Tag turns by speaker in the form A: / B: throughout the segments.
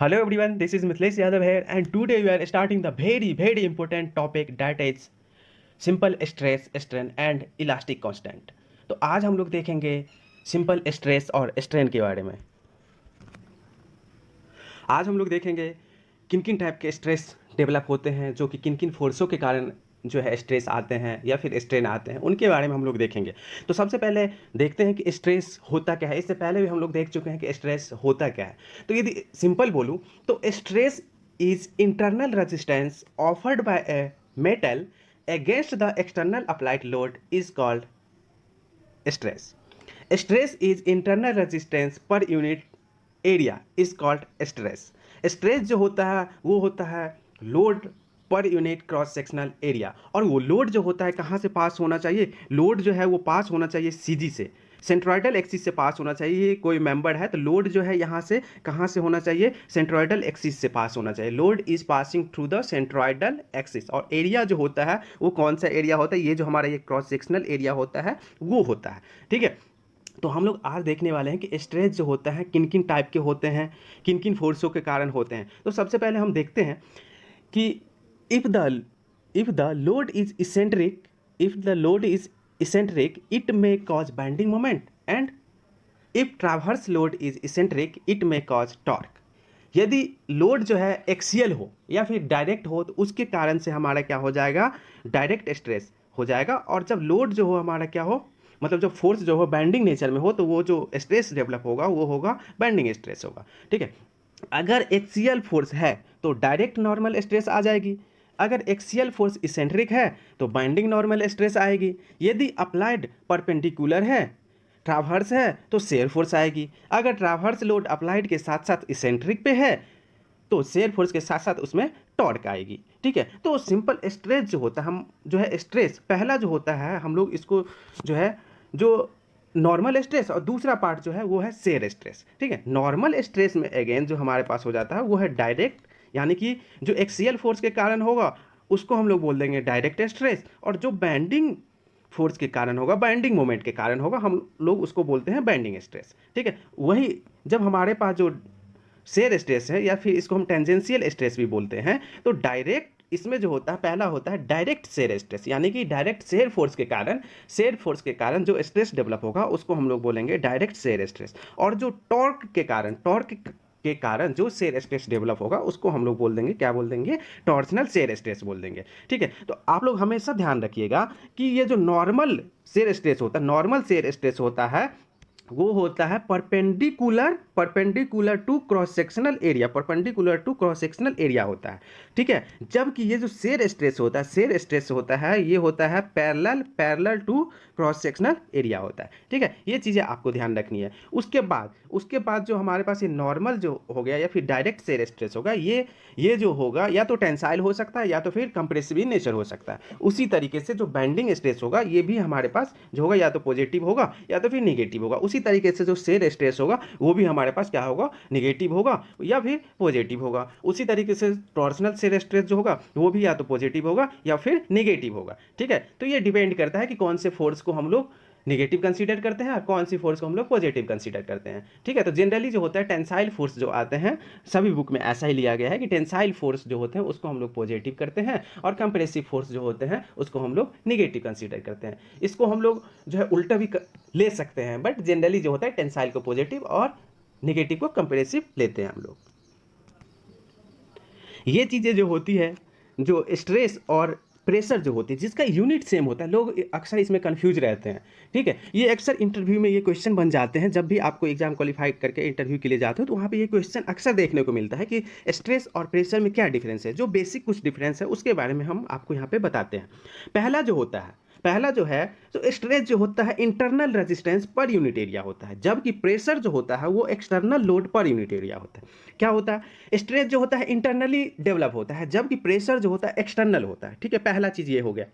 A: Hello everyone, this is Mithlesh Yadav here and today we are starting the very important topic that is simple stress, strain and elastic constant। तो आज हम लोग देखेंगे simple stress और strain के बारे में। आज हम लोग देखेंगे किन किन टाइप के स्ट्रेस डेवलप होते हैं, जो कि किन किन फोर्सों के कारण जो है स्ट्रेस आते हैं या फिर स्ट्रेन आते हैं, उनके बारे में हम लोग देखेंगे। तो सबसे पहले देखते हैं कि स्ट्रेस होता क्या है। इससे पहले भी हम लोग देख चुके हैं कि स्ट्रेस होता क्या है। तो यदि सिंपल बोलूँ तो stress is internal resistance offered bye a metal against the external applied load is called stress. Stress is internal resistance per unit area is called stress. Stress जो होता है वो होता है load per unit cross sectional area, और वो load जो होता है कहाँ से पास होना चाहिए? लोड जो है वो पास होना चाहिए सीजी से, सेंट्रॉइडल एक्सिस से पास होना चाहिए। कोई मेंबर है तो लोड जो है यहाँ से कहाँ से होना चाहिए? सेंट्रॉइडल एक्सिस से पास होना चाहिए। Load is passing through the centroidal axis. और एरिया जो होता है वो कौन सा एरिया होता है? ये जो हमारा ये क्रॉस सेक्शनल एरिया होता है वो होता है। ठीक है, तो हम लोग आज देखने वाले हैं कि स्ट्रेस जो होता है किन किन टाइप के होते हैं, किन किन फोर्सों के कारण होते हैं। तो सबसे पहले हम देखते हैं कि if the if the load is eccentric if the load is eccentric it may cause bending moment, and if transverse load is eccentric it may cause torque। यदि लोड जो है एक्सियल हो या फिर डायरेक्ट हो तो उसके कारण से हमारा क्या हो जाएगा? डायरेक्ट स्ट्रेस हो जाएगा। और जब लोड जो हो हमारा क्या हो, मतलब जब फोर्स जो हो बैंडिंग नेचर में हो तो वो जो स्ट्रेस डेवलप होगा वो होगा बैंडिंग स्ट्रेस होगा। ठीक है, अगर एक्सियल फोर्स है तो डायरेक्ट नॉर्मल स्ट्रेस आ जाएगी। अगर एक्सियल फोर्स इसेंट्रिक है तो बाइंडिंग नॉर्मल स्ट्रेस आएगी। यदि अप्लाइड परपेंडिकुलर है, ट्रावर्स है, तो शेयर फोर्स आएगी। अगर ट्रावर्स लोड अप्लाइड के साथ साथ इसेंट्रिक पे है तो शेयर फोर्स के साथ साथ उसमें टॉर्क आएगी। ठीक है, तो सिंपल स्ट्रेस जो होता है, हम जो है स्ट्रेस पहला जो होता है हम लोग इसको जो है जो नॉर्मल स्ट्रेस, और दूसरा पार्ट जो है वो है शेयर स्ट्रेस। ठीक है, नॉर्मल स्ट्रेस में अगेन जो हमारे पास हो जाता है वो है डायरेक्ट, यानी कि जो एक्सियल फोर्स के कारण होगा उसको हम लोग बोल देंगे डायरेक्ट स्ट्रेस, और जो बैंडिंग फोर्स के कारण होगा, बैंडिंग मोमेंट के कारण होगा, हम लोग उसको बोलते हैं बैंडिंग स्ट्रेस। ठीक है, वही जब हमारे पास जो शेयर स्ट्रेस है या फिर इसको हम टेंजेंशियल स्ट्रेस भी बोलते हैं, तो डायरेक्ट इसमें जो होता है पहला होता है डायरेक्ट शेयर स्ट्रेस, यानी कि डायरेक्ट शेयर फोर्स के कारण जो स्ट्रेस डेवलप होगा उसको हम लोग बोलेंगे डायरेक्ट शेयर स्ट्रेस। और जो टॉर्क के कारण जो शेयर स्ट्रेस डेवलप होगा उसको हम लोग बोल देंगे, क्या बोल देंगे? टॉर्सनल शेयर स्ट्रेस बोल देंगे। ठीक है, तो आप लोग हमेशा ध्यान रखिएगा कि ये जो नॉर्मल शेयर स्ट्रेस होता है, नॉर्मल शेयर स्ट्रेस होता है वो होता है perpendicular to cross sectional area, perpendicular to cross sectional area होता है। ठीक है, जबकि ये जो शेयर स्ट्रेस होता है ये होता है parallel to cross sectional area होता है। ठीक है, ये चीज़ें आपको ध्यान रखनी है। उसके बाद जो हमारे पास ये नॉर्मल जो हो गया या फिर डायरेक्ट शेयर स्ट्रेस होगा, ये जो होगा या तो टेंसाइल हो सकता है या तो फिर कंप्रेसिव इन नेचर हो सकता है। उसी तरीके से जो बैंडिंग स्ट्रेस होगा ये भी हमारे पास जो होगा या तो पॉजिटिव होगा या तो फिर निगेटिव होगा। उसी तरीके से जो शेयर स्ट्रेस होगा वो भी हमारे पास क्या होगा? निगेटिव होगा या फिर पॉजिटिव होगा। उसी तरीके से टॉर्सनल शेयर स्ट्रेस जो होगा वो भी या तो पॉजिटिव होगा या फिर निगेटिव होगा। ठीक है, तो ये डिपेंड करता है कि कौन से फोर्स को हम लोग निगेटिव कंसीडर करते हैं और कौन सी फोर्स को हम लोग पॉजिटिव कंसीडर करते हैं। ठीक है, तो जनरली जो होता है टेंसाइल फोर्स जो आते हैं, सभी बुक में ऐसा ही लिया गया है कि टेंसाइल फोर्स जो होते हैं उसको हम लोग पॉजिटिव करते हैं और कंप्रेसिव फोर्स जो होते हैं उसको हम लोग निगेटिव कंसीडर करते हैं। इसको हम लोग जो है उल्टा भी ले सकते हैं, बट जनरली जो होता है टेंसाइल को पॉजिटिव और निगेटिव को कंप्रेसिव लेते हैं हम लोग। ये चीज़ें जो होती है, जो स्ट्रेस और प्रेशर जो होती है जिसका यूनिट सेम होता है, लोग अक्सर इसमें कंफ्यूज रहते हैं। ठीक है, ये अक्सर इंटरव्यू में ये क्वेश्चन बन जाते हैं। जब भी आपको एग्जाम क्वालिफाई करके इंटरव्यू के लिए जाते हो तो वहाँ पे ये क्वेश्चन अक्सर देखने को मिलता है कि स्ट्रेस और प्रेशर में क्या डिफरेंस है। जो बेसिक कुछ डिफरेंस है उसके बारे में हम आपको यहाँ पे बताते हैं। पहला जो है तो स्ट्रेस जो होता है internal resistance per unit area होता है, जबकि प्रेशर जो होता है वो external load per unit area होता है। क्या होता है? स्ट्रेस जो होता है इंटरनली डेवलप होता है, जबकि प्रेशर जो होता है एक्सटर्नल होता है। ठीक है, पहला चीज़ ये हो गया।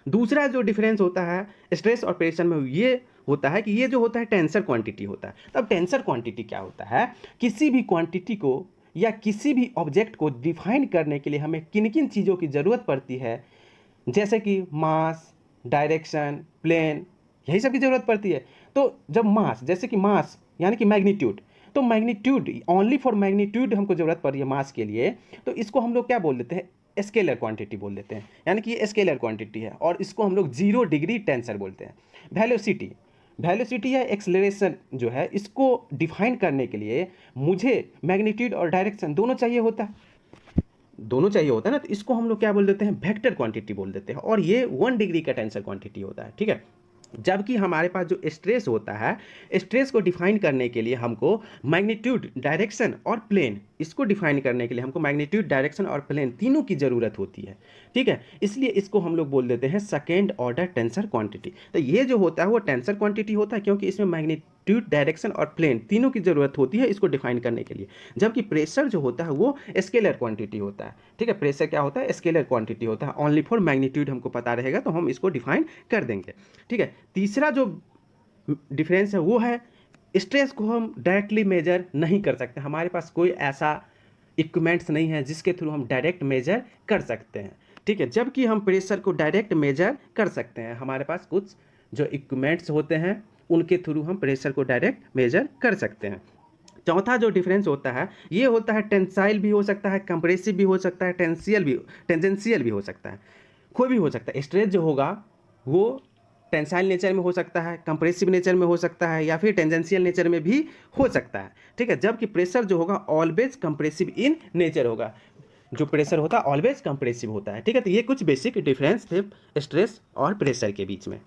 A: दूसरा जो डिफरेंस होता है स्ट्रेस और प्रेशर में ये होता है कि ये जो होता है टेंसर क्वांटिटी होता है। तब टेंसर क्वांटिटी क्या होता है? किसी भी क्वांटिटी को या किसी भी ऑब्जेक्ट को डिफाइन करने के लिए हमें किन किन चीज़ों की ज़रूरत पड़ती है, जैसे कि मास, डायरेक्शन, प्लेन, यही सब की ज़रूरत पड़ती है। तो जब मास, जैसे कि मास यानी कि मैग्नीट्यूड, तो मैग्नीट्यूड, ओनली फॉर मैग्नीट्यूड हमको ज़रूरत पड़ रही है मास के लिए, तो इसको हम लोग क्या बोल देते हैं, स्केलर क्वांटिटी बोल देते हैं, यानी कि ये स्केलर क्वांटिटी है और इसको हम लोग 0 डिग्री टेंसर बोलते हैं। वेलोसिटी, वेलोसिटी या एक्सेलरेशन जो है, इसको डिफाइन करने के लिए मुझे मैग्नीट्यूड और डायरेक्शन दोनों चाहिए होता है, दोनों चाहिए होता है ना, तो इसको हम लोग क्या बोल देते हैं, वेक्टर क्वांटिटी बोल देते हैं, और ये 1 डिग्री का टेंसर क्वांटिटी होता है, ठीक है। जबकि हमारे पास जो स्ट्रेस होता है, स्ट्रेस को डिफाइन करने के लिए हमको मैग्नीट्यूड, डायरेक्शन और प्लेन, इसको डिफाइन करने के लिए हमको मैग्नीट्यूड, डायरेक्शन और प्लेन तीनों की ज़रूरत होती है, ठीक है। इसलिए इसको हम लोग बोल देते हैं सेकेंड ऑर्डर टेंसर क्वांटिटी। तो ये जो होता है वो टेंसर क्वांटिटी होता है, क्योंकि इसमें मैग्नीट्यूड, डायरेक्शन और प्लेन तीनों की ज़रूरत होती है इसको डिफाइन करने के लिए। जबकि प्रेशर जो होता है वो स्केलर क्वांटिटी होता है, ठीक है। प्रेशर क्या होता है, स्केलर क्वांटिटी होता है, ओनली फॉर मैग्नीट्यूड हमको पता रहेगा तो हम इसको डिफाइन कर देंगे, ठीक है। तीसरा जो डिफरेंस है वो है, स्ट्रेस को हम डायरेक्टली मेजर नहीं कर सकते, हमारे पास कोई ऐसा इक्विपमेंट्स नहीं है जिसके थ्रू हम डायरेक्ट मेजर कर सकते हैं, ठीक है। जबकि हम प्रेशर को डायरेक्ट मेजर कर सकते हैं, हमारे पास कुछ जो इक्विपमेंट्स होते हैं उनके थ्रू हम प्रेशर को डायरेक्ट मेजर कर सकते हैं। चौथा जो डिफरेंस होता है ये होता है, टेंसाइल भी हो सकता है, कंप्रेसिव भी हो सकता है, टेंजेंशियल भी हो सकता है, कोई भी हो सकता है। स्ट्रेस जो होगा वो टेंसाइल नेचर में हो सकता है, कंप्रेसिव नेचर में हो सकता है, या फिर टेंजेंशियल नेचर में भी हो सकता है, ठीक है। जबकि प्रेशर जो होगा ऑलवेज कंप्रेसिव इन नेचर होगा, जो प्रेशर होता है ऑलवेज कंप्रेसिव होता है, ठीक है। तो ये कुछ बेसिक डिफरेंस थे स्ट्रेस और प्रेशर के बीच में।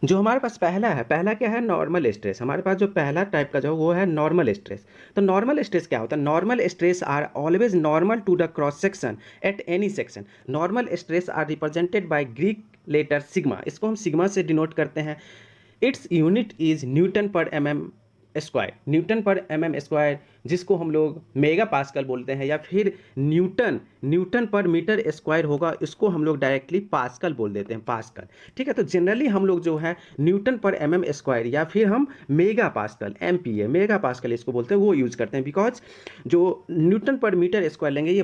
A: जो हमारे पास पहला है, पहला क्या है, नॉर्मल स्ट्रेस। हमारे पास जो पहला टाइप का जो वो है नॉर्मल स्ट्रेस। तो नॉर्मल स्ट्रेस क्या होता है, normal stress are always normal to the cross section at any section. Normal stress are represented by Greek letter sigma, इसको हम सिग्मा से डिनोट करते हैं। Its unit is newton per mm square, newton per mm square, जिसको हम लोग mega pascal बोलते हैं, या फिर न्यूटन पर मीटर स्क्वायर होगा, इसको हम लोग डायरेक्टली पास्कल बोल देते हैं, पास्कल, ठीक है। तो जनरली हम लोग जो है न्यूटन पर mm स्क्वायर या फिर हम mega pascal, MPa, mega pascal इसको बोलते हैं, वो यूज़ करते हैं। बिकॉज जो न्यूटन पर मीटर स्क्वायर लेंगे ये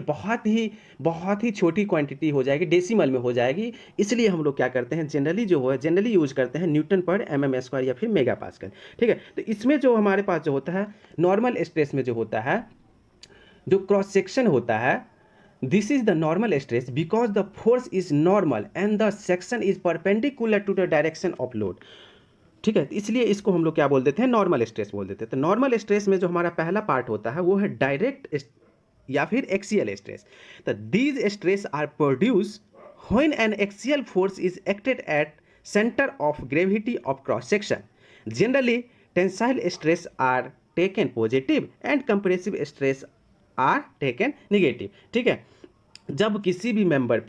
A: बहुत ही छोटी क्वांटिटी हो जाएगी, डेसिमल में हो जाएगी, इसलिए हम लोग क्या करते हैं, जनरली यूज करते हैं न्यूटन पर mm स्क्वायर या फिर मेगा पास्कल, ठीक है। तो इसमें जो हमारे पास जो होता है नॉर्मल स्ट्रेस में जो होता है, जो क्रॉस सेक्शन होता है, this is the normal stress because the force is normal and the section is perpendicular to the direction of load, ठीक है। तो इसलिए इसको हम लोग क्या बोल देते हैं, नॉर्मल स्ट्रेस बोल देते हैं। तो नॉर्मल स्ट्रेस में जो हमारा पहला पार्ट होता है वो है डायरेक्ट या फिर एक्सियल स्ट्रेस। तो these stress are produce when an axial force is acted at centre of gravity of cross section. Generally tensile stress are taken positive and compressive stress are taken negative, ठीक है। जब किसी भी member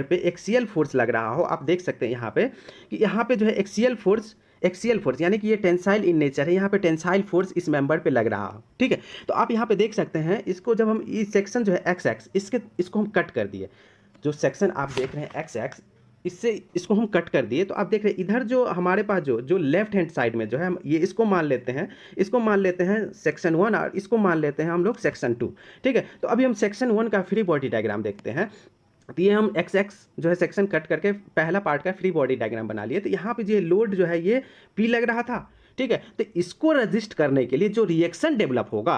A: पे axial force लग रहा हो, आप देख सकते हैं यहाँ पे कि यहाँ पे जो है एक्सियल फोर्स यानी कि ये टेंसाइल इन नेचर है, यहाँ पे टेंसाइल फोर्स इस मेंबर पे लग रहा हो, ठीक है। तो आप यहाँ पे देख सकते हैं, इसको जब हम इस सेक्शन जो है एक्स एक्स, इसको हम कट कर दिए, जो सेक्शन आप देख रहे हैं एक्स एक्स, इसको हम कट कर दिए, तो आप देख रहे हैं इधर जो हमारे पास जो लेफ्ट हैंड साइड में जो है, हम ये इसको मान लेते हैं सेक्शन 1 और इसको मान लेते हैं हम लोग सेक्शन 2, ठीक है। तो अभी हम सेक्शन 1 का फ्री बॉडी डायग्राम देखते हैं। तो ये हम एक्स एक्स जो है सेक्शन कट करके पहला पार्ट का फ्री बॉडी डायग्राम बना लिए। तो यहाँ पे जो लोड जो है ये P लग रहा था, ठीक है। तो इसको रजिस्ट करने के लिए जो रिएक्शन डेवलप होगा,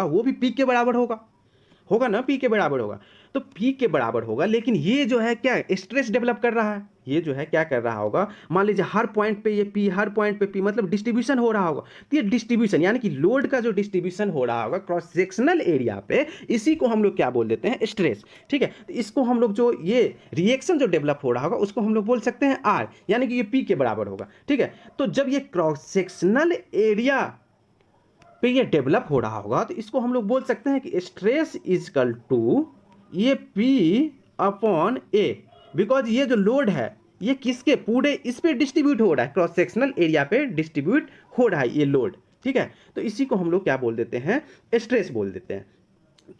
A: वो भी P के बराबर होगा ना, P के बराबर होगा। तो P के बराबर होगा, लेकिन ये जो है क्या स्ट्रेस डेवलप कर रहा है, ये जो है क्या कर रहा होगा, मान लीजिए हर पॉइंट पे ये P, हर पॉइंट पे P, मतलब डिस्ट्रीब्यूशन हो रहा होगा। तो ये डिस्ट्रीब्यूशन यानी कि लोड का जो डिस्ट्रीब्यूशन हो रहा होगा क्रॉस सेक्शनल एरिया पे, इसी को हम लोग क्या बोल देते हैं, स्ट्रेस, ठीक है। तो इसको हम लोग जो ये रिएक्शन जो डेवलप हो रहा होगा उसको हम लोग बोल सकते हैं R, यानी कि ये P के बराबर होगा, ठीक है। तो जब ये क्रॉस सेक्शनल एरिया पे ये डेवलप हो रहा होगा तो इसको हम लोग बोल सकते हैं कि स्ट्रेस इजकल टू ये P अपॉन A, बिकॉज ये जो लोड है ये किसके पूरे इस पे डिस्ट्रीब्यूट हो रहा है, क्रॉस सेक्शनल एरिया पे डिस्ट्रीब्यूट हो रहा है ये लोड, ठीक है। तो इसी को हम लोग क्या बोल देते हैं, स्ट्रेस बोल देते हैं,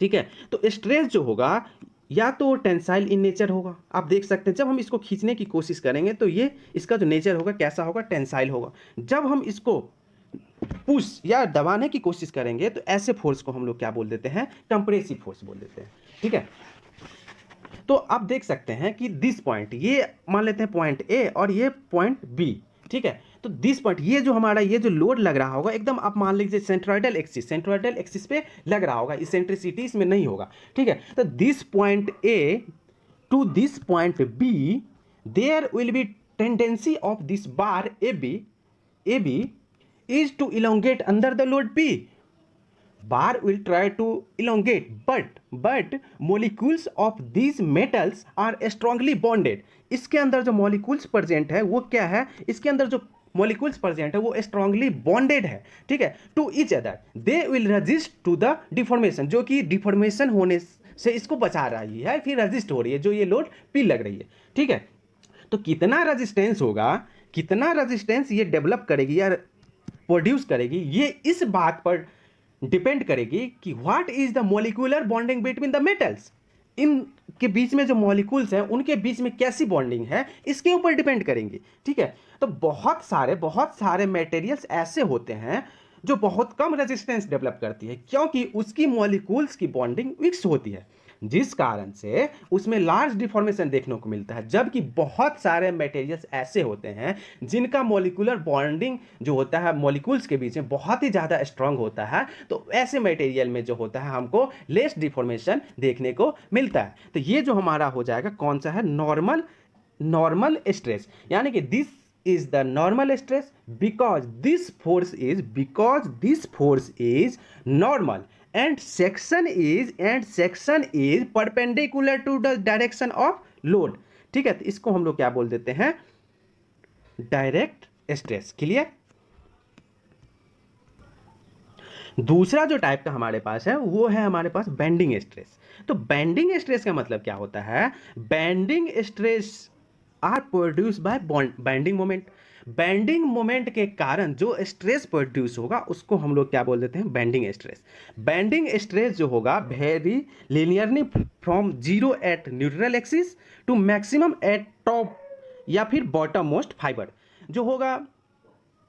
A: ठीक है। तो स्ट्रेस जो होगा या तो टेंसाइल इन नेचर होगा, आप देख सकते हैं जब हम इसको खींचने की कोशिश करेंगे तो ये इसका जो नेचर होगा कैसा होगा, टेंसाइल होगा। जब हम इसको पुश या दबाने की कोशिश करेंगे तो ऐसे फोर्स को हम लोग क्या बोल देते हैं, कंप्रेसिव फोर्स बोल देते हैं, ठीक है। तो आप देख सकते हैं कि दिस पॉइंट, ये मान लेते हैं पॉइंट A और ये पॉइंट B, ठीक है। तो दिस पॉइंट, ये जो हमारा ये जो लोड लग रहा होगा एकदम आप मान लीजिए सेंट्रोइडल एक्सिस पे लग रहा होगा, इसेंट्रिसिटी इसमें नहीं होगा, ठीक है। तो this point A to this point B there will be tendency of this bar A B is to elongate under the load P. bar will try to elongate, but molecules of these metals are strongly bonded। इसके अंदर जो molecules present है वो क्या है, इसके अंदर जो molecules present है वो strongly bonded है, ठीक है, to each other। they will resist to the deformation, जो कि deformation होने से इसको बचा रही है, फिर resist हो रही है जो ये लोड P लग रही है, ठीक है। तो कितना रेजिस्टेंस होगा, कितना रेजिस्टेंस ये डेवलप करेगी या प्रोड्यूस करेगी, ये इस बात पर डिपेंड करेगी कि what is the molecular bonding between the metals. इनके बीच में जो मॉलिक्यूल्स हैं उनके बीच में कैसी बॉन्डिंग है इसके ऊपर डिपेंड करेंगे, ठीक है। तो बहुत सारे मटेरियल्स ऐसे होते हैं जो बहुत कम रेजिस्टेंस डेवलप करती है, क्योंकि उसकी मॉलिक्यूल्स की बॉन्डिंग फिक्स होती है, जिस कारण से उसमें लार्ज डिफॉर्मेशन देखने को मिलता है। जबकि बहुत सारे मटेरियल्स ऐसे होते हैं जिनका मॉलिक्यूलर बॉन्डिंग जो होता है मॉलिक्यूल्स के बीच में बहुत ही ज़्यादा स्ट्रांग होता है, तो ऐसे मटेरियल में जो होता है हमको लेस डिफॉर्मेशन देखने को मिलता है। तो ये जो हमारा हो जाएगा कौन सा है, नॉर्मल स्ट्रेस, यानी कि this is the normal stress because this force is normal and section is perpendicular to the direction of load, ठीक है। तो इसको हम लोग क्या बोल देते हैं, डायरेक्ट स्ट्रेस। क्लियर। दूसरा जो टाइप का हमारे पास है वो है हमारे पास बेंडिंग स्ट्रेस। तो बेंडिंग स्ट्रेस का मतलब क्या होता है, bending stress are produce by bending moment. Bending moment के कारण जो स्ट्रेस प्रोड्यूस होगा उसको हम लोग क्या बोल देते हैं, बेंडिंग स्ट्रेस। बेंडिंग स्ट्रेस जो होगा vary linearly from zero at neutral axis to maximum at top या फिर बॉटम मोस्ट फाइबर। जो होगा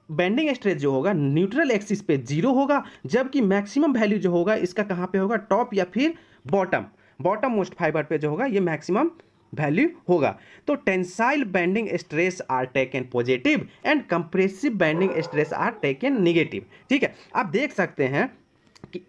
A: बेंडिंग स्ट्रेस जो होगा न्यूट्रल एक्सिस पे जीरो होगा, जबकि मैक्सिमम वैल्यू जो होगा इसका कहाँ पे होगा, टॉप या फिर बॉटम मोस्ट फाइबर पे जो होगा ये मैक्सिमम वैल्यू होगा। तो tensile bending stress are taken positive and compressive bending stress are taken negative, ठीक है। आप देख सकते हैं कि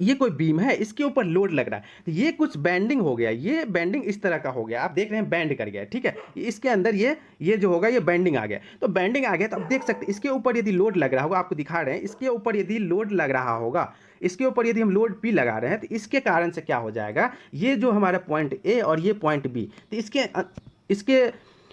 A: ये कोई बीम है, इसके ऊपर लोड लग रहा है, तो ये कुछ बेंडिंग हो गया, ये बेंडिंग इस तरह का हो गया, आप देख रहे हैं बेंड कर गया, ठीक है। इसके अंदर ये जो होगा ये बेंडिंग आ गया, तो बेंडिंग आ गया तो आप देख सकते हैं इसके ऊपर यदि लोड लग रहा होगा, आपको दिखा रहे हैं इसके ऊपर यदि लोड लग रहा होगा, इसके ऊपर यदि हम लोड P लगा रहे हैं तो इसके कारण से क्या हो जाएगा, ये जो हमारा पॉइंट A और ये पॉइंट B, तो इसके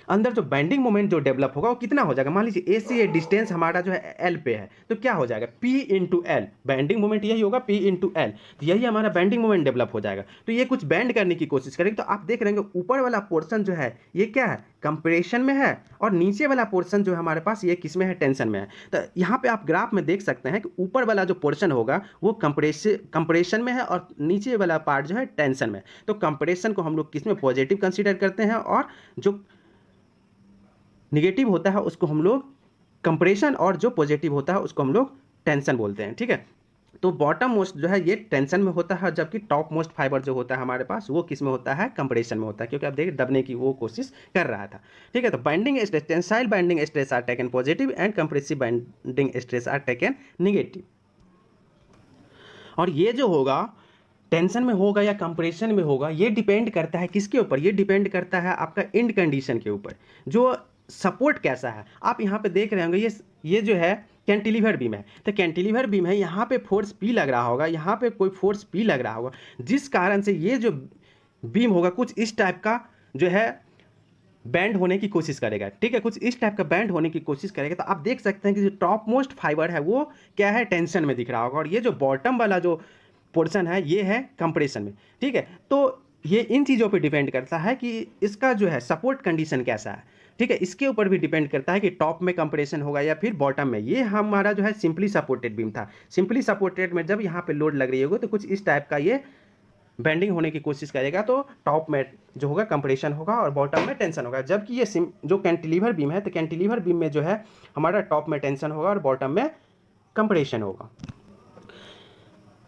A: अंदर जो बेंडिंग मोमेंट जो डेवलप होगा वो कितना हो जाएगा, मान लीजिए A से ये डिस्टेंस हमारा जो है L पे है, तो क्या हो जाएगा P into L, bending moment यही होगा P इंटू एल, तो यही हमारा बेंडिंग मोमेंट डेवलप हो जाएगा। तो ये कुछ बेंड करने की कोशिश करेंगे, तो आप देख रहे हैं ऊपर वाला पोर्शन जो है ये क्या है, कंप्रेशन में है, और नीचे वाला पोर्शन जो है हमारे पास ये किस में है, टेंशन में है। तो यहाँ पे आप ग्राफ में देख सकते हैं कि ऊपर वाला जो पोर्शन होगा वो कंप्रेशन में है और नीचे वाला पार्ट जो है टेंशन में। तो कंप्रेशन को हम लोग किस में, पॉजिटिव कंसीडर करते हैं, और जो निगेटिव होता है उसको हम लोग कंप्रेशन, और जो पॉजिटिव होता है उसको हम लोग टेंशन बोलते हैं, ठीक है। तो बॉटम मोस्ट जो है ये टेंशन में होता है, जबकि टॉप मोस्ट फाइबर जो होता है हमारे पास वो किस में होता है, कंप्रेशन में होता है, क्योंकि आप देखिए दबने की वो कोशिश कर रहा था, ठीक है। तो bending stress, tensile bending stress are taken positive and compressive bending stress are taken negative. और ये जो होगा टेंशन में होगा या कंप्रेशन में होगा, ये डिपेंड करता है किसके ऊपर, ये डिपेंड करता है आपका एंड कंडीशन के ऊपर, जो सपोर्ट कैसा है। आप यहाँ पे देख रहे होंगे ये जो है कैंटिलीवर बीम है, तो कैंटिलीवर बीम है, यहाँ पे फोर्स P लग रहा होगा, यहाँ पे कोई फोर्स P लग रहा होगा, जिस कारण से ये जो बीम होगा कुछ इस टाइप का जो है बैंड होने की कोशिश करेगा, ठीक है, कुछ इस टाइप का बैंड होने की कोशिश करेगा। तो आप देख सकते हैं कि जो टॉप मोस्ट फाइबर है वो क्या है, टेंशन में दिख रहा होगा, और ये जो बॉटम वाला जो पोर्शन है ये है कंप्रेशन में, ठीक है। तो ये इन चीज़ों पे डिपेंड करता है कि इसका जो है सपोर्ट कंडीशन कैसा है, ठीक है। इसके ऊपर भी डिपेंड करता है कि टॉप में कंप्रेशन होगा या फिर बॉटम में। ये हमारा जो है सिंपली सपोर्टेड बीम था, सिंपली सपोर्टेड में जब यहाँ पे लोड लग रही होगी तो कुछ इस टाइप का ये बेंडिंग होने की कोशिश करेगा, तो टॉप में जो होगा कंप्रेशन होगा और बॉटम में टेंशन होगा। जबकि ये जो कैंटिलीवर बीम है, तो कैंटिलीवर बीम में जो है हमारा टॉप में टेंशन होगा और बॉटम में कंप्रेशन होगा।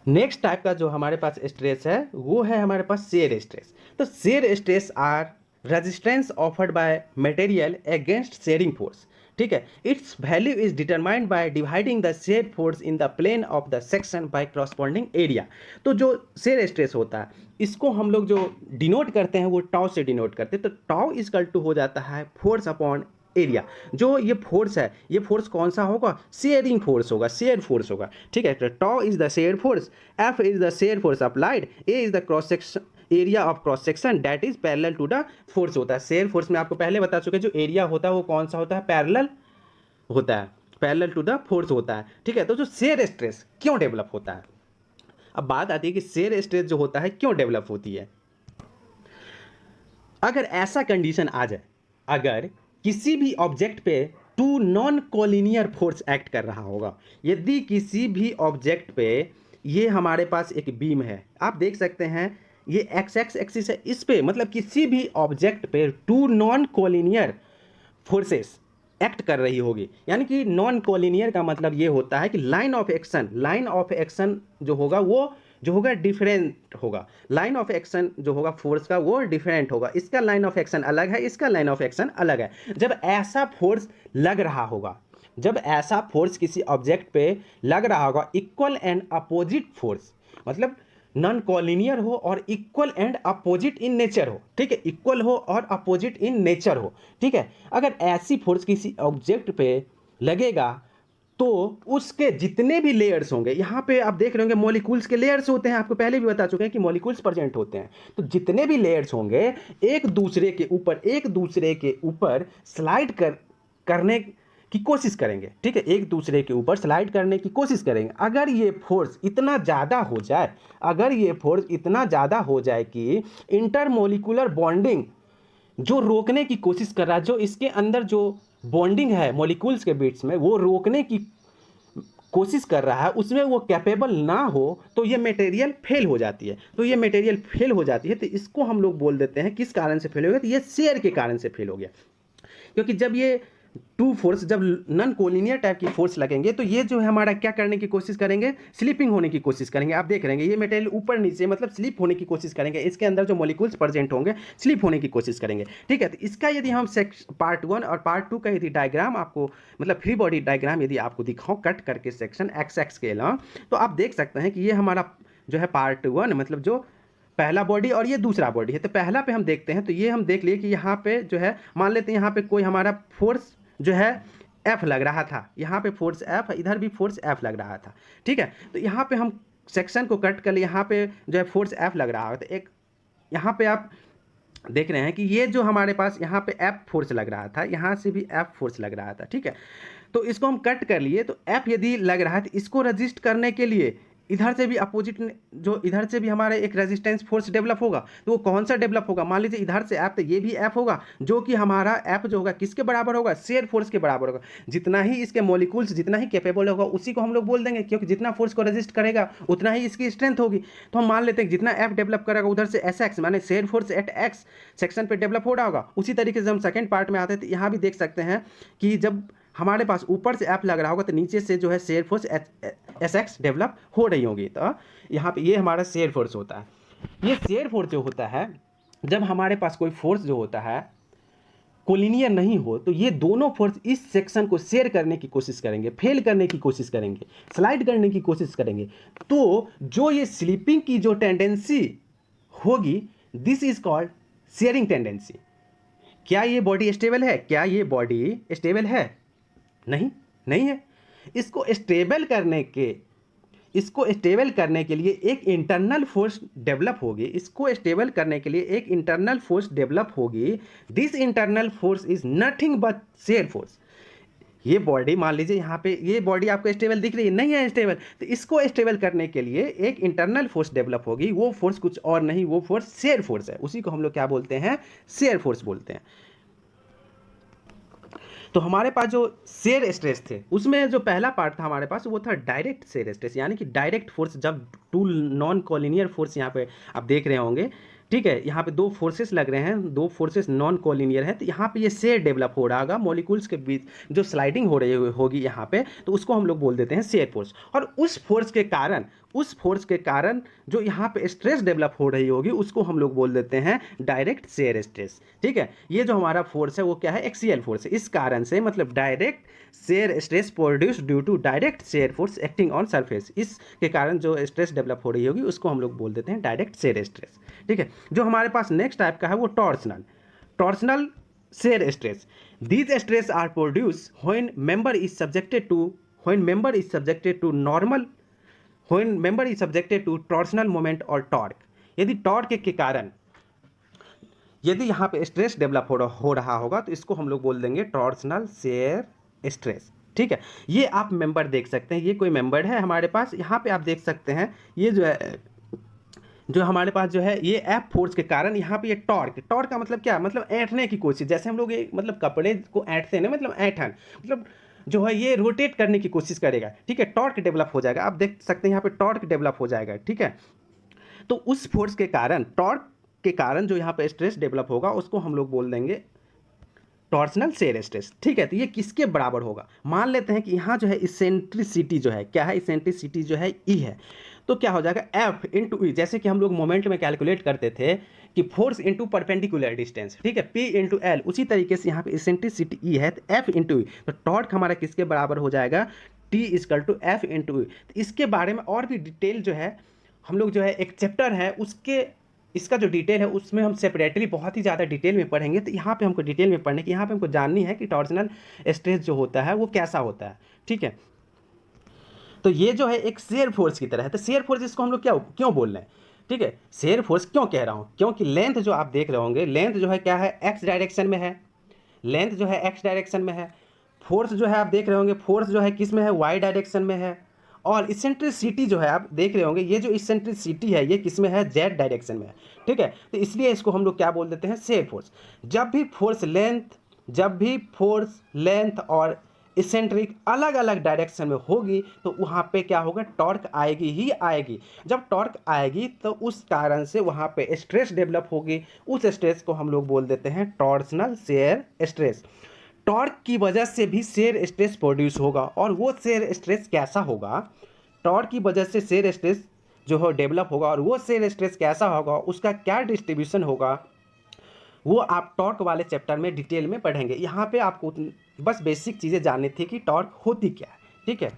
A: नेक्स्ट टाइप का जो हमारे पास स्ट्रेस है वो है हमारे पास शेयर स्ट्रेस। तो shear stress are resistance offered by material against shearing force. ठीक है। Its value is determined by dividing the shear force in the plane of the section by corresponding area. तो जो शेयर स्ट्रेस होता है इसको हम लोग जो डिनोट करते हैं वो टाउ से डिनोट करते हैं। तो टाउ इज इक्वल टू हो जाता है फोर्स अपॉन एरिया। जो ये फोर्स है ये फोर्स कौन सा होगा, शेयरिंग फोर्स होगा, शेयर फोर्स होगा, ठीक है। तो tau is the shear force, F is the shear force applied, A is the cross section area of cross section that is parallel to the force होता है। शेयर फोर्स में आपको पहले बता चुके जो एरिया होता है वो कौन सा होता है, पैरेलल होता है, पैरेलल टू द फोर्स होता है, ठीक है। तो जो शेयर स्ट्रेस क्यों डेवलप होता है, अब बात आती है कि शेयर स्ट्रेस जो होता है क्यों डेवलप होती है। अगर ऐसा कंडीशन आ जाए, अगर किसी भी ऑब्जेक्ट पे two non collinear force act कर रहा होगा, यदि किसी भी ऑब्जेक्ट पे ये हमारे पास एक बीम है, आप देख सकते हैं ये एक्स एक्स एक्सिस है, इस पे मतलब किसी भी ऑब्जेक्ट पे two non collinear forces act कर रही होगी, यानी कि नॉन कोलिनियर का मतलब ये होता है कि लाइन ऑफ एक्शन जो होगा वो जो होगा डिफरेंट होगा, लाइन ऑफ एक्शन जो होगा फोर्स का वो डिफरेंट होगा, इसका लाइन ऑफ एक्शन अलग है, इसका लाइन ऑफ एक्शन अलग है। जब ऐसा फोर्स लग रहा होगा, जब ऐसा फोर्स किसी ऑब्जेक्ट पे लग रहा होगा, इक्वल एंड अपोजिट फोर्स, मतलब नॉन कॉलिनियर हो और equal and opposite in nature हो, ठीक है, इक्वल हो और अपोजिट इन नेचर हो, ठीक है। अगर ऐसी फोर्स किसी ऑब्जेक्ट पे लगेगा तो उसके जितने भी लेयर्स होंगे, यहाँ पे आप देख रहे होंगे मॉलिक्यूल्स के लेयर्स होते हैं, आपको पहले भी बता चुके हैं कि मॉलिक्यूल्स प्रेजेंट होते हैं। तो जितने भी लेयर्स होंगे एक दूसरे के ऊपर स्लाइड करने की कोशिश करेंगे, ठीक है, एक दूसरे के ऊपर स्लाइड करने की कोशिश करेंगे। अगर ये फोर्स इतना ज़्यादा हो जाए, अगर ये फोर्स इतना ज़्यादा हो जाए कि इंटरमोलिकुलर बॉन्डिंग जो रोकने की कोशिश कर रहा है, जो इसके अंदर जो बॉन्डिंग है मॉलिक्यूल्स के बीच में वो रोकने की कोशिश कर रहा है, उसमें वो कैपेबल ना हो, तो ये मटेरियल फेल हो जाती है। तो ये मटेरियल फेल हो जाती है तो इसको हम लोग बोल देते हैं किस कारण से फेल हो गया, तो ये शेयर के कारण से फेल हो गया। क्योंकि जब ये टू फोर्स, जब नॉन कोलिनियर टाइप की फोर्स लगेंगे तो ये जो है हमारा क्या करने की कोशिश करेंगे, स्लिपिंग होने की कोशिश करेंगे। आप देख रहे हैं ये मटेरियल ऊपर नीचे मतलब स्लिप होने की कोशिश करेंगे, इसके अंदर जो मॉलिक्यूल्स प्रेजेंट होंगे स्लिप होने की कोशिश करेंगे, ठीक है। तो इसका यदि हम पार्ट 1 और पार्ट 2 का यदि डायग्राम आपको मतलब फ्री बॉडी डायग्राम यदि आपको दिखाऊं कट करके सेक्शन एक्स एक्स के अलावा, तो आप देख सकते हैं कि ये हमारा जो है पार्ट 1 मतलब जो पहला बॉडी और ये दूसरा बॉडी है। तो पहला पे हम देखते हैं तो ये हम देख लिए कि यहाँ पे जो है मान लेते हैं यहाँ पे कोई हमारा फोर्स जो है एफ लग रहा था, यहाँ पे फोर्स एफ, इधर भी फोर्स एफ लग रहा था, ठीक है। तो यहाँ पे हम सेक्शन को कट कर लिए, यहाँ पे जो है फोर्स एफ लग रहा है, तो एक यहाँ पे आप देख रहे हैं कि ये जो हमारे पास यहाँ पे एफ फोर्स लग रहा था, यहाँ से भी एफ फोर्स लग रहा था, ठीक है। तो इसको हम कट कर लिए, तो एफ यदि लग रहा है तो इसको रजिस्ट करने के लिए इधर से भी अपोजिट जो इधर से भी हमारा एक रेजिस्टेंस फोर्स डेवलप होगा। तो वो कौन सा डेवलप होगा, मान लीजिए इधर से एफ, तो ये भी एफ होगा, जो कि हमारा एफ जो होगा किसके बराबर होगा, शेयर फोर्स के बराबर होगा। जितना ही इसके मॉलिक्यूल्स जितना ही कैपेबल होगा उसी को हम लोग बोल देंगे, क्योंकि जितना फोर्स को रेजिस्ट करेगा उतना ही इसकी स्ट्रेंथ होगी। तो हम मान लेते हैं जितना एफ डेवलप करेगा उधर से एस एक्स माने shear force at x section पर डेवलप हो रहा होगा। उसी तरीके से हम सेकेंड पार्ट में आते हैं तो यहाँ भी देख सकते हैं कि जब हमारे पास ऊपर से एफ लग रहा होगा तो नीचे से जो है shear force S x develop हो रही होगी। तो यहाँ पे ये हमारा शेयर फोर्स होता है। ये शेयर फोर्स जो होता है, जब हमारे पास कोई फोर्स जो होता है कोलिनियर नहीं हो तो ये दोनों फोर्स इस सेक्शन को शेयर करने की कोशिश करेंगे, फेल करने की कोशिश करेंगे, स्लाइड करने की कोशिश करेंगे। तो जो ये स्लिपिंग की जो टेंडेंसी होगी, this is called sharing tendency. क्या ये बॉडी स्टेबल है, क्या ये बॉडी स्टेबल है? नहीं है। इसको स्टेबल करने के लिए एक इंटरनल फोर्स डेवलप होगी, इसको स्टेबल करने के लिए एक इंटरनल फोर्स डेवलप होगी। This internal force is nothing but shear force. ये बॉडी मान लीजिए यहाँ पे ये बॉडी आपको स्टेबल दिख रही है, नहीं है स्टेबल, तो इसको स्टेबल करने के लिए एक इंटरनल फोर्स डेवलप होगी। वो फोर्स कुछ और नहीं, वो फोर्स शेयर फोर्स है। उसी को हम लोग क्या बोलते हैं, शेयर फोर्स बोलते हैं। तो हमारे पास जो शेयर स्ट्रेस थे उसमें जो पहला पार्ट था हमारे पास वो था डायरेक्ट शेयर स्ट्रेस, यानी कि डायरेक्ट फोर्स। जब टू नॉन कोलिनियर फोर्स यहाँ पे आप देख रहे होंगे ठीक है, यहाँ पे दो फोर्सेस लग रहे हैं, दो फोर्सेस नॉन कोलिनियर है, तो यहाँ पे ये शेयर डेवलप हो रहा होगा मॉलिक्यूल्स के बीच, जो स्लाइडिंग हो रही होगी यहाँ पे, तो उसको हम लोग बोल देते हैं शेयर फोर्स। और उस फोर्स के कारण जो यहाँ पे स्ट्रेस डेवलप हो रही होगी उसको हम लोग बोल देते हैं डायरेक्ट शेयर स्ट्रेस। ठीक है, ये जो हमारा फोर्स है वो क्या है, एक्सियल फोर्स है। इस कारण से मतलब direct shear stress produce due to direct shear force acting on surface, इसके कारण जो स्ट्रेस डेवलप हो रही होगी उसको हम लोग बोल देते हैं डायरेक्ट शेयर स्ट्रेस। ठीक है, जो हमारे पास नेक्स्ट टाइप का है वो torsional shear stress. These stress are produce when member is subjected to torsional moment और टॉर्क। यदि टॉर्क के कारण यदि यहाँ पे स्ट्रेस डेवलप हो रहा होगा तो इसको हम लोग बोल देंगे टॉर्सनल शेयर स्ट्रेस। ठीक है, ये आप मेंबर देख सकते हैं, ये कोई मेंबर है हमारे पास, यहाँ पे आप देख सकते हैं ये जो है, जो हमारे पास जो है ये एफ फोर्स के कारण यहाँ पे ये टॉर्क का मतलब क्या, मतलब ऐंठने की कोशिश, जैसे हम लोग ये मतलब कपड़े को ऐंठते हैं ना, मतलब ऐंठन, मतलब जो है ये रोटेट करने की कोशिश करेगा। ठीक है, टॉर्क डेवलप हो जाएगा, आप देख सकते हैं यहाँ पे टॉर्क डेवलप हो जाएगा। ठीक है, तो उस फोर्स के कारण, टॉर्क के कारण जो यहाँ पे स्ट्रेस डेवलप होगा उसको हम लोग बोल देंगे टॉर्सनल शेयर स्ट्रेस। ठीक है, तो ये किसके बराबर होगा, मान लेते हैं कि यहाँ जो है इसेंट्रिसिटी जो है क्या है, इसेंट्रिसिटी जो है ई है, तो क्या हो जाएगा एफ इंटू ई, जैसे कि हम लोग मोमेंट में कैलकुलेट करते थे कि फोर्स इंटू परपेंडिकुलर डिस्टेंस। ठीक है, पी इंटू एल, उसी तरीके से यहाँ पे इसेंट्रिसिटी ई है तो एफ इंटू ई, तो टॉर्क हमारा किसके बराबर हो जाएगा, T is equal to F into E. तो इसके बारे में और भी डिटेल जो है हम लोग जो है एक चैप्टर है उसके, इसका जो डिटेल है उसमें हम सेपरेटली बहुत ही ज़्यादा डिटेल में पढ़ेंगे। तो यहाँ पे हमको डिटेल में पढ़ने की, यहाँ पे हमको जाननी है कि टॉर्सनल स्ट्रेस जो होता है वो कैसा होता है। ठीक है, तो ये जो है एक शेयर फोर्स की तरह है, तो शेयर फोर्स इसको हम लोग क्यों बोल रहे हैं। ठीक है, शेयर फोर्स क्यों कह रहा हूँ, क्योंकि लेंथ जो आप देख रहे होंगे, लेंथ जो है क्या है, एक्स डायरेक्शन में है, लेंथ जो है एक्स डायरेक्शन में है। फोर्स जो है आप देख रहे होंगे, फोर्स जो है किस में है, वाई डायरेक्शन में है। और इसेंट्रिसिटी जो है आप देख रहे होंगे, ये जो इसेंट्रिसिटी है ये किस में है, जेड डायरेक्शन में है। ठीक है, तो इसलिए इसको हम लोग क्या बोल देते हैं, शेयर फोर्स। जब भी फोर्स लेंथ और इसेंट्रिक अलग अलग डायरेक्शन में होगी तो वहाँ पे क्या होगा, टॉर्क आएगी ही आएगी। जब टॉर्क आएगी तो उस कारण से वहाँ पे स्ट्रेस डेवलप होगी, उस स्ट्रेस को हम लोग बोल देते हैं टॉर्सनल शेयर स्ट्रेस। टॉर्क की वजह से भी शेयर स्ट्रेस प्रोड्यूस होगा, और वो शेयर स्ट्रेस कैसा होगा, टॉर्क की वजह से शेयर स्ट्रेस जो है डेवलप होगा, और वो शेयर स्ट्रेस कैसा होगा, उसका क्या डिस्ट्रीब्यूशन होगा, वो आप टॉर्क वाले चैप्टर में डिटेल में पढ़ेंगे। यहाँ पे आपको बस बेसिक चीज़ें जाननी थी कि टॉर्क होती क्या है। ठीक है,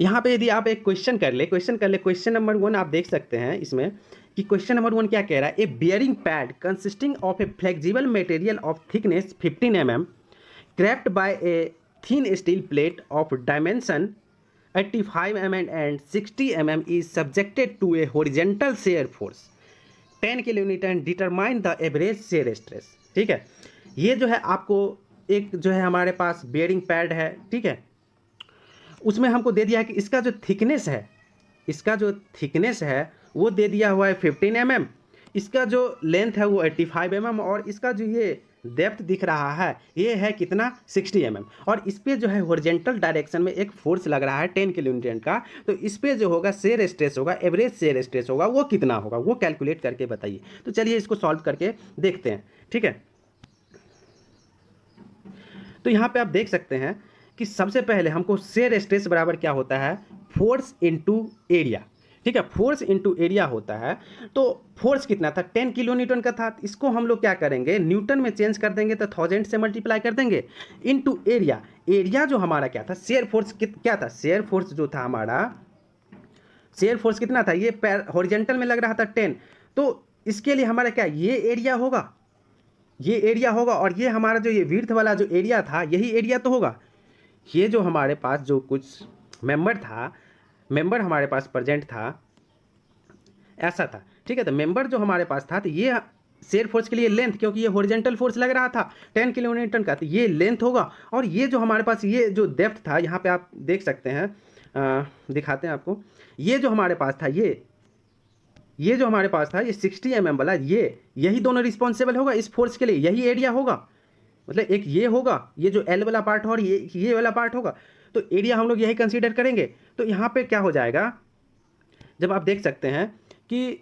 A: यहाँ पे यदि आप एक क्वेश्चन कर ले, क्वेश्चन नंबर 1 आप देख सकते हैं इसमें कि क्वेश्चन नंबर 1 क्या कह रहा है, a bearing pad consisting of a flexible material of thickness 15 mm crafted by a thin steel plate of dimension 85 mm and 60 mm is subjected to a horizontal shear force 10 kN, determine the average shear stress। ठीक है, ये जो है आपको एक जो है हमारे पास बियरिंग पैड है। ठीक है, उसमें हमको दे दिया है कि इसका जो थिकनेस है वो दे दिया हुआ है 15 mm, इसका जो लेंथ है वो 85 mm, और इसका जो ये डेप्थ दिख रहा है ये है कितना, 60 mm, और इस पर जो है हॉरिजॉन्टल डायरेक्शन में एक फोर्स लग रहा है 10 kN का। तो इस पर जो होगा शेयर स्ट्रेस होगा, एवरेज शेयर स्ट्रेस होगा, वो कितना होगा वो कैलकुलेट करके बताइए। तो चलिए इसको सॉल्व करके देखते हैं। ठीक है, तो यहाँ पे आप देख सकते हैं कि सबसे पहले हमको शेयर स्ट्रेस बराबर क्या होता है, फोर्स इनटू एरिया। ठीक है, फोर्स इनटू एरिया होता है। तो फोर्स कितना था, 10 kN का था, इसको हम लोग क्या करेंगे, न्यूटन में चेंज कर देंगे, तो 1000 से मल्टीप्लाई कर देंगे इनटू एरिया। एरिया जो हमारा क्या था, शेयर फोर्स क्या था, शेयर फोर्स जो था हमारा, शेयर फोर्स कितना था, ये हॉरिजॉन्टल में लग रहा था 10, तो इसके लिए हमारा क्या, ये एरिया होगा, और ये हमारा जो ये विड्थ वाला जो एरिया था यही एरिया तो होगा। ये जो हमारे पास जो कुछ मेंबर हमारे पास प्रेजेंट था ऐसा था। ठीक है, तो मेंबर जो हमारे पास था, तो ये शेयर फोर्स के लिए लेंथ, क्योंकि ये हॉरिजॉन्टल फोर्स लग रहा था 10 kN का, तो ये लेंथ होगा। और ये जो हमारे पास ये जो डेप्थ था, यहाँ पे आप देख सकते हैं, दिखाते हैं आपको, ये जो हमारे पास था ये जो हमारे पास था ये 60 mm वाला, यही दोनों रिस्पॉन्सिबल होगा इस फोर्स के लिए, यही एरिया होगा। मतलब एक ये होगा, ये जो एल वाला पार्ट और ये वाला पार्ट होगा, तो एरिया हम लोग यही कंसीडर करेंगे। तो यहाँ पे क्या हो जाएगा, जब आप देख सकते हैं कि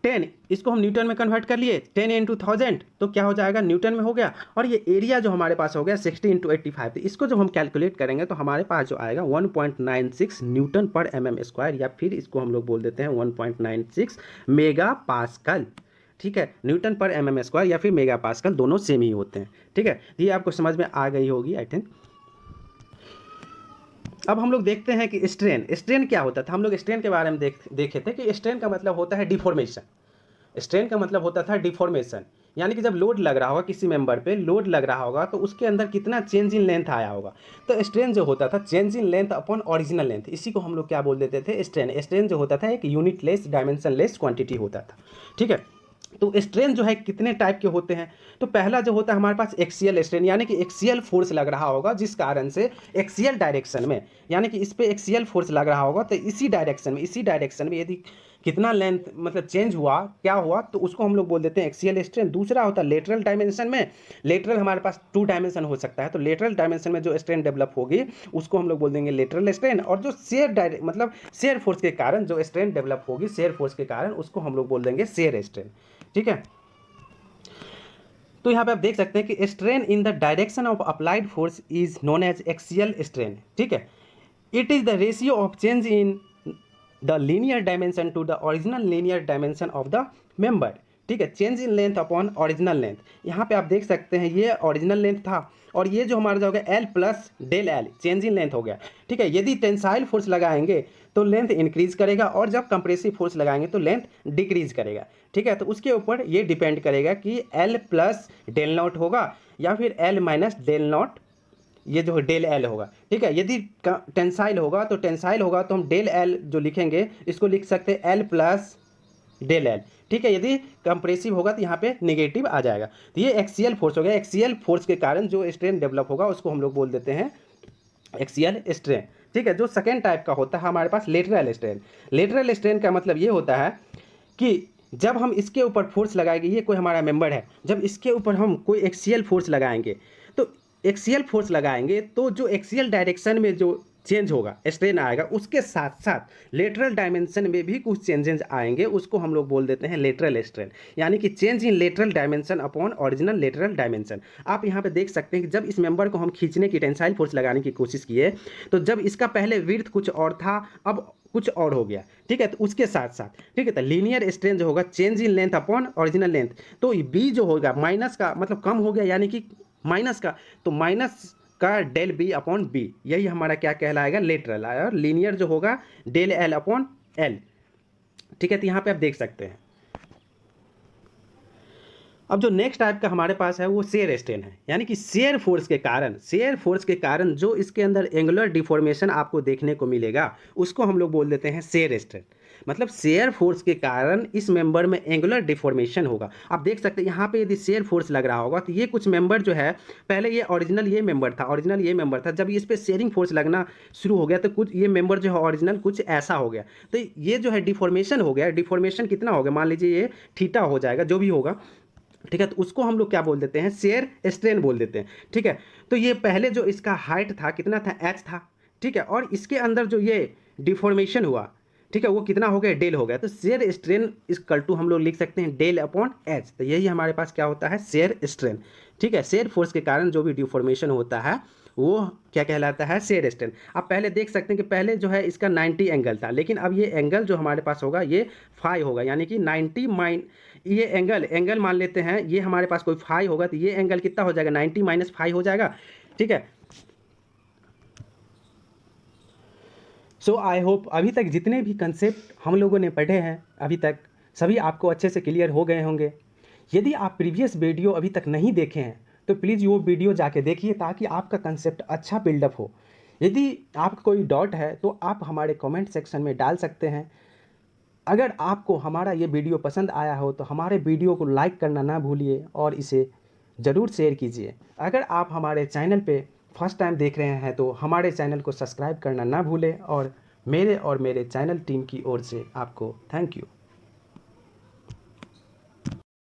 A: 10, इसको हम न्यूटन में कन्वर्ट कर लिए, 10 इंटू 1000 तो क्या हो जाएगा, न्यूटन में हो गया। और ये एरिया जो हमारे पास हो गया 60 इंटू 85, तो इसको जब हम कैलकुलेट करेंगे तो हमारे पास जो आएगा 1.96 न्यूटन पर mm स्क्वायर, या फिर इसको हम लोग बोल देते हैं 1.96 मेगा पास्कल। ठीक है, न्यूटन पर mm स्क्वायर या फिर मेगा पास्कल दोनों सेम ही होते हैं। ठीक है, ये आपको समझ में आ गई होगी आई थिंक। अब हम लोग देखते हैं कि स्ट्रेन क्या होता था। हम लोग स्ट्रेन के बारे में देखे थे कि स्ट्रेन का मतलब होता है डिफॉर्मेशन। स्ट्रेन का मतलब होता था डिफॉर्मेशन, यानी कि जब लोड लग रहा होगा किसी मेंबर पे, लोड लग रहा होगा तो उसके अंदर कितना चेंज इन लेंथ आया होगा। तो स्ट्रेन जो होता था change in length upon original length, इसी को हम लोग क्या बोल देते थे, स्ट्रेन। स्ट्रेन जो होता था एक unit less dimension less quantity होता था। ठीक है, तो स्ट्रेन जो है कितने टाइप के होते हैं। तो पहला जो होता है हमारे पास एक्सियल स्ट्रेन, यानी कि एक्सियल फोर्स लग रहा होगा जिस कारण से एक्सियल डायरेक्शन में, यानी कि इस पे एक्सियल फोर्स लग रहा होगा, तो इसी डायरेक्शन में यदि कितना लेंथ मतलब चेंज हुआ, क्या हुआ, तो उसको हम लोग बोल देते हैं एक्सियल स्ट्रेन। दूसरा होता है लेटरल डायमेंशन में। लेटरल हमारे पास 2 डायमेंशन हो सकता है, तो लेटरल डायमेंशन में जो स्ट्रेन डेवलप होगी उसको हम लोग बोल देंगे लेटरल स्ट्रेन। और जो मतलब शेयर फोर्स के कारण जो स्ट्रेन डेवलप होगी, शेयर फोर्स के कारण, उसको हम लोग बोल देंगे शेयर स्ट्रेन। ठीक है, तो यहाँ पे आप देख सकते हैं कि strain in the direction of applied force is known as axial strain. ठीक है, it is the ratio of change in the linear dimension to the original linear dimension of the member. ठीक है, change in length upon original length. यहाँ पे आप देख सकते हैं ये ओरिजिनल लेंथ था, और ये जो हमारा जो हो गया L plus del L, change in length हो गया। ठीक है, यदि टेंसाइल फोर्स लगाएंगे तो लेंथ इंक्रीज करेगा, और जब कंप्रेसिव फोर्स लगाएंगे तो लेंथ डिक्रीज करेगा। ठीक है, तो उसके ऊपर ये डिपेंड करेगा कि एल प्लस डेल नॉट होगा या फिर एल माइनस डेल नॉट, ये जो डेल एल होगा। ठीक है, यदि टेंसाइल होगा तो हम डेल एल जो लिखेंगे इसको लिख सकते हैं एल प्लस डेल एल। ठीक है, यदि कंप्रेसिव होगा तो यहाँ पे नेगेटिव आ जाएगा। तो ये एक्सियल फोर्स हो गया। एक्सियल फोर्स के कारण जो स्ट्रेन डेवलप होगा उसको हम लोग बोल देते हैं एक्सियल स्ट्रेन। ठीक है, जो सेकेंड टाइप का होता है हमारे पास लेटरल स्ट्रेन। लेटरल स्ट्रेन का मतलब ये होता है कि जब हम इसके ऊपर फोर्स लगाएंगे, ये कोई हमारा मेंबर है, जब इसके ऊपर हम कोई एक्सियल फोर्स लगाएंगे, तो एक्सियल फोर्स लगाएंगे तो जो एक्सियल डायरेक्शन में जो चेंज होगा, स्ट्रेन आएगा, उसके साथ साथ लेटरल डायमेंशन में भी कुछ चेंजेस आएंगे, उसको हम लोग बोल देते हैं लेटरल स्ट्रेन, यानी कि change in lateral dimension upon original lateral dimension. आप यहाँ पे देख सकते हैं कि जब इस मेंबर को हम खींचने की टेंसाइल फोर्स लगाने की कोशिश किए, तो जब इसका पहले विड्थ कुछ और था, अब कुछ और हो गया। ठीक है, तो उसके साथ साथ ठीक है, तो लीनियर स्ट्रेन जो होगा change in length upon original length, तो बी जो होगा माइनस का मतलब कम हो गया, यानी कि माइनस का, तो माइनस का डेल बी अपॉन बी, यही हमारा क्या कहलाएगा, लेटरल। और लीनियर जो होगा डेल एल अपॉन एल। ठीक है, तो यहाँ पे आप देख सकते हैं। अब जो नेक्स्ट टाइप का हमारे पास है वो शेयर स्ट्रेन है, यानी कि शेयर फोर्स के कारण जो इसके अंदर एंगुलर डिफॉर्मेशन आपको देखने को मिलेगा उसको हम लोग बोल देते हैं शेयर स्ट्रेन। मतलब शेयर फोर्स के कारण इस मेंबर में एंगुलर डिफॉर्मेशन होगा। आप देख सकते हैं यहाँ पे यदि शेयर फोर्स लग रहा होगा तो ये कुछ मेंबर जो है, पहले ये ओरिजिनल ये मेंबर था, जब इस पे शेयरिंग फोर्स लगना शुरू हो गया तो कुछ ये मेंबर जो है ओरिजिनल कुछ ऐसा हो गया, तो ये जो है डिफॉर्मेशन हो गया। डिफॉर्मेशन कितना हो गया, मान लीजिए ये थीटा हो जाएगा, जो भी होगा। ठीक है, तो उसको हम लोग क्या बोल देते हैं, शेयर स्ट्रेन बोल देते हैं। ठीक है, तो ये पहले जो इसका हाइट था कितना था, एच था। ठीक है, और इसके अंदर जो ये डिफॉर्मेशन हुआ, ठीक है, वो कितना हो गया, डेल हो गया। तो शेयर स्ट्रेन इक्वल टू हम लोग लिख सकते हैं डेल अपॉन एच। तो यही हमारे पास क्या होता है, शेयर स्ट्रेन। ठीक है, शेयर फोर्स के कारण जो भी डिफॉर्मेशन होता है वो क्या कहलाता है, शेयर स्ट्रेन। आप पहले देख सकते हैं कि पहले जो है इसका 90 एंगल था, लेकिन अब ये एंगल जो हमारे पास होगा ये फाई होगा, यानी कि 90 ये एंगल मान लेते हैं, ये हमारे पास कोई फाई होगा तो ये एंगल कितना हो जाएगा, 90 माइनस फाई हो जाएगा। ठीक है, सो आई होप अभी तक जितने भी कंसेप्ट हम लोगों ने पढ़े हैं अभी तक सभी आपको अच्छे से क्लियर हो गए होंगे। यदि आप प्रीवियस वीडियो अभी तक नहीं देखे हैं तो प्लीज़ वो वीडियो जाके देखिए, ताकि आपका कंसेप्ट अच्छा बिल्डअप हो। यदि आपका कोई डाउट है तो आप हमारे कमेंट सेक्शन में डाल सकते हैं। अगर आपको हमारा ये वीडियो पसंद आया हो तो हमारे वीडियो को लाइक करना ना भूलिए और इसे ज़रूर शेयर कीजिए। अगर आप हमारे चैनल पे फर्स्ट टाइम देख रहे हैं तो हमारे चैनल को सब्सक्राइब करना ना भूलें। और मेरे चैनल टीम की ओर से आपको थैंक यू।